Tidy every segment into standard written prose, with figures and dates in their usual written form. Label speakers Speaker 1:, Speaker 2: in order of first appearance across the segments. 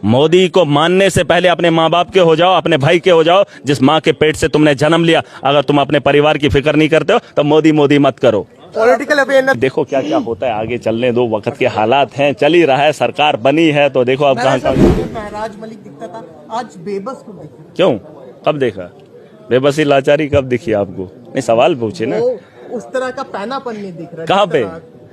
Speaker 1: मोदी को मानने से पहले अपने माँ बाप के हो जाओ, अपने भाई के हो जाओ, जिस माँ के पेट से तुमने जन्म लिया। अगर तुम अपने परिवार की फिक्र नहीं करते हो तो मोदी मोदी मत करो।
Speaker 2: पॉलिटिकल अवेयरनेस
Speaker 1: देखो क्या क्या होता है, आगे चलने दो, वक्त के हालात हैं, चल ही रहा है, सरकार बनी है तो देखो अब कहाँ
Speaker 2: महराज मलिक दिखता था, आज बेबस को दिखता।
Speaker 1: क्यों, कब देखा बेबसी लाचारी, कब दिखी आपको? नहीं, सवाल पूछे ना।
Speaker 2: उस तरह का पैनापन नहीं दिख रहा।
Speaker 1: कहाँ पे?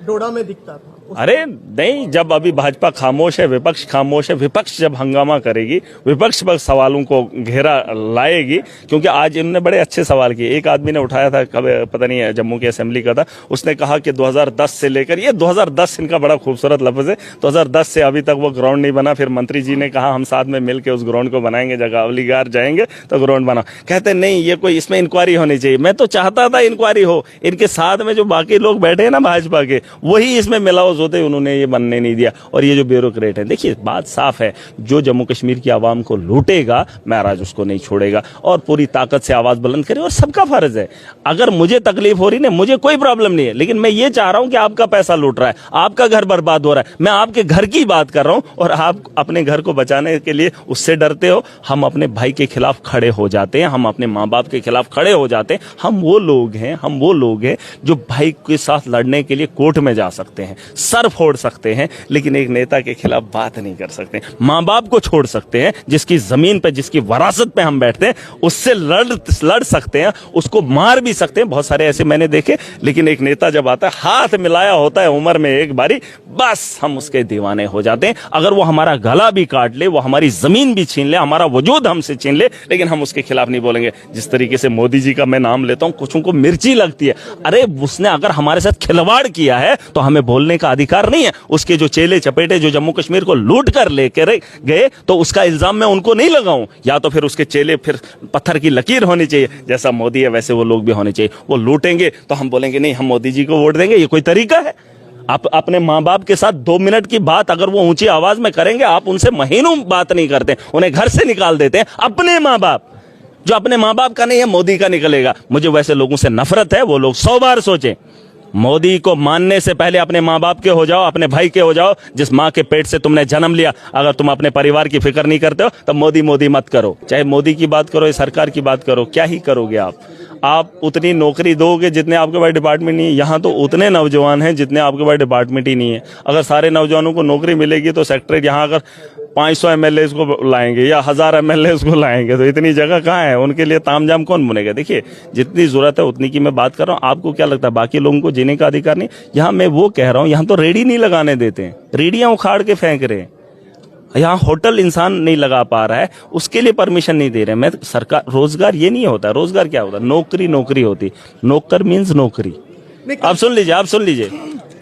Speaker 2: डोडा में दिखता था।
Speaker 1: अरे नहीं, जब अभी भाजपा खामोश है, विपक्ष खामोश है, विपक्ष जब हंगामा करेगी, विपक्ष पर सवालों को घेरा लाएगी, क्योंकि आज इन्होंने बड़े अच्छे सवाल किए। एक आदमी ने उठाया था, कब पता नहीं है, जम्मू की असेंबली का था, उसने कहा कि 2010 से लेकर, ये 2010 इनका बड़ा खूबसूरत लफ्ज है, 2010 से अभी तक वो ग्राउंड नहीं बना। फिर मंत्री जी ने कहा हम साथ में मिलकर उस ग्राउंड को बनाएंगे, जगह अवलीगार जाएंगे तो ग्राउंड बना। कहते नहीं, ये कोई इसमें इंक्वायरी होनी चाहिए। मैं तो चाहता था इंक्वायरी हो, इनके साथ में जो बाकी लोग बैठे हैं ना भाजपा के, वही इसमें मिलाओ होते, उन्होंने ये बनने नहीं दिया। और ये जो ब्यूरोक्रेट है, देखिए बात साफ है, जो जम्मू कश्मीर की आवाम को लूटेगा महराज उसको नहीं छोड़ेगा, और पूरी ताकत से आवाज बुलंद करे। और सबका फर्ज है, अगर मुझे तकलीफ हो रही है, मुझे कोई प्रॉब्लम नहीं है, लेकिन मैं ये चाह रहा हूं कि आपका पैसा लूट रहा है, आपका घर बर्बाद हो रहा है, मैं आपके घर की बात कर रहा हूं, और आप अपने घर को बचाने के लिए उससे डरते हो। हम अपने भाई के खिलाफ खड़े हो जाते हैं, हम अपने माँ बाप के खिलाफ खड़े हो जाते हैं। हम वो लोग हैं जो भाई के साथ लड़ने के लिए कोर्ट में जा सकते हैं, सर फोड़ सकते हैं, लेकिन एक नेता के खिलाफ बात नहीं कर सकते। माँ बाप को छोड़ सकते हैं, जिसकी जमीन पे, जिसकी वरासत पे हम बैठते हैं, उससे लड़ सकते हैं, उसको मार भी सकते हैं। बहुत सारे ऐसे मैंने देखे, लेकिन एक नेता जब आता है, हाथ मिलाया होता है उम्र में एक बारी, बस हम उसके दीवाने हो जाते हैं। अगर वो हमारा गला भी काट ले, वो हमारी जमीन भी छीन ले, हमारा वजूद हमसे छीन ले, लेकिन हम उसके खिलाफ नहीं बोलेंगे। जिस तरीके से मोदी जी का मैं नाम लेता हूं, कुछ को मिर्ची लगती है। अरे उसने अगर हमारे साथ खिलवाड़ किया है तो हमें बोलने का अधिकार नहीं है। उसके जो चेले चपेटे जो जम्मू कश्मीर को लूट कर लेकर गए, तो उसका इल्जाम मैं उनको नहीं लगाऊं, या तो फिर उसके चेले फिर पत्थर की लकीर होनी चाहिए। जैसा मोदी है वैसे वो लोग भी होने चाहिए। वो लूटेंगे तो हम बोलेंगे नहीं, हम मोदी जी को वोट देंगे। ये कोई तरीका है? आप अपने माँ बाप के साथ 2 मिनट की बात अगर वो ऊंची आवाज में करेंगे, आप उनसे महीनों बात नहीं करते, उन्हें घर से निकाल देते हैं। अपने माँ बाप, जो अपने माँ बाप का नहीं है, मोदी का निकलेगा। मुझे वैसे लोगों से नफरत है, वो लोग 100 बार सोचें। मोदी को मानने से पहले अपने माँ बाप के हो जाओ, अपने भाई के हो जाओ, जिस माँ के पेट से तुमने जन्म लिया। अगर तुम अपने परिवार की फिक्र नहीं करते हो तो मोदी मोदी मत करो। चाहे मोदी की बात करो या सरकार की बात करो, क्या ही करोगे आप उतनी नौकरी दोगे जितने आपके पास डिपार्टमेंट नहीं है। यहाँ तो उतने नौजवान हैं जितने आपके पास डिपार्टमेंट ही नहीं है। अगर सारे नौजवानों को नौकरी मिलेगी तो सेक्रेटरी यहाँ अगर 500 MLA को लाएंगे या 1000 MLA को लाएंगे, तो इतनी जगह कहाँ है? उनके लिए तामझाम कौन बनेगा? देखिए, जितनी जरूरत है उतनी की मैं बात कर रहा हूँ। आपको क्या लगता है बाकी लोगों को जीने का अधिकार नहीं? यहाँ मैं वो कह रहा हूँ, यहाँ तो रेडी नहीं लगाने देते हैं, रेडियां उखाड़ के फेंक रहे हैं। यहाँ होटल इंसान नहीं लगा पा रहा है, उसके लिए परमिशन नहीं दे रहे। मैं सरकार, रोजगार ये नहीं होता। रोजगार क्या होता? नौकरी होती। नौकर मीन्स नौकरी। आप सुन लीजिए,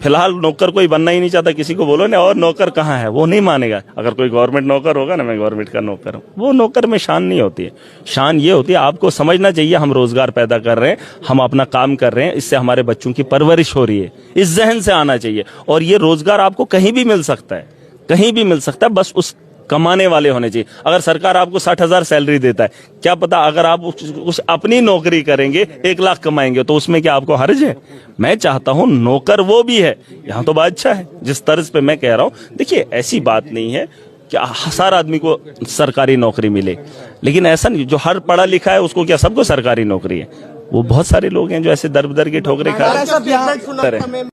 Speaker 1: फिलहाल नौकर कोई बनना ही नहीं चाहता। किसी को बोलो ना और नौकर कहाँ है, वो नहीं मानेगा। अगर कोई गवर्नमेंट नौकर होगा ना, मैं गवर्नमेंट का नौकर हूँ, वो नौकर में शान नहीं होती है। शान ये होती है, आपको समझना चाहिए हम रोजगार पैदा कर रहे हैं, हम अपना काम कर रहे हैं, इससे हमारे बच्चों की परवरिश हो रही है। इस जहन से आना चाहिए। और ये रोजगार आपको कहीं भी मिल सकता है, कहीं भी मिल सकता है, बस उस कमाने वाले होने चाहिए। अगर सरकार आपको 60,000 सैलरी देता है, क्या पता अगर आप उस अपनी नौकरी करेंगे 1 लाख कमाएंगे, तो उसमें क्या आपको हर्ज है? मैं चाहता हूं नौकर वो भी है। यहाँ तो बात अच्छा है जिस तर्ज पे मैं कह रहा हूं। देखिए, ऐसी बात नहीं है कि हर आदमी को सरकारी नौकरी मिले, लेकिन ऐसा नहीं जो हर पढ़ा लिखा है उसको क्या सबको सरकारी नौकरी है। वो बहुत सारे लोग हैं जो ऐसे दर बदर की ठोकरें खा रहे हैं।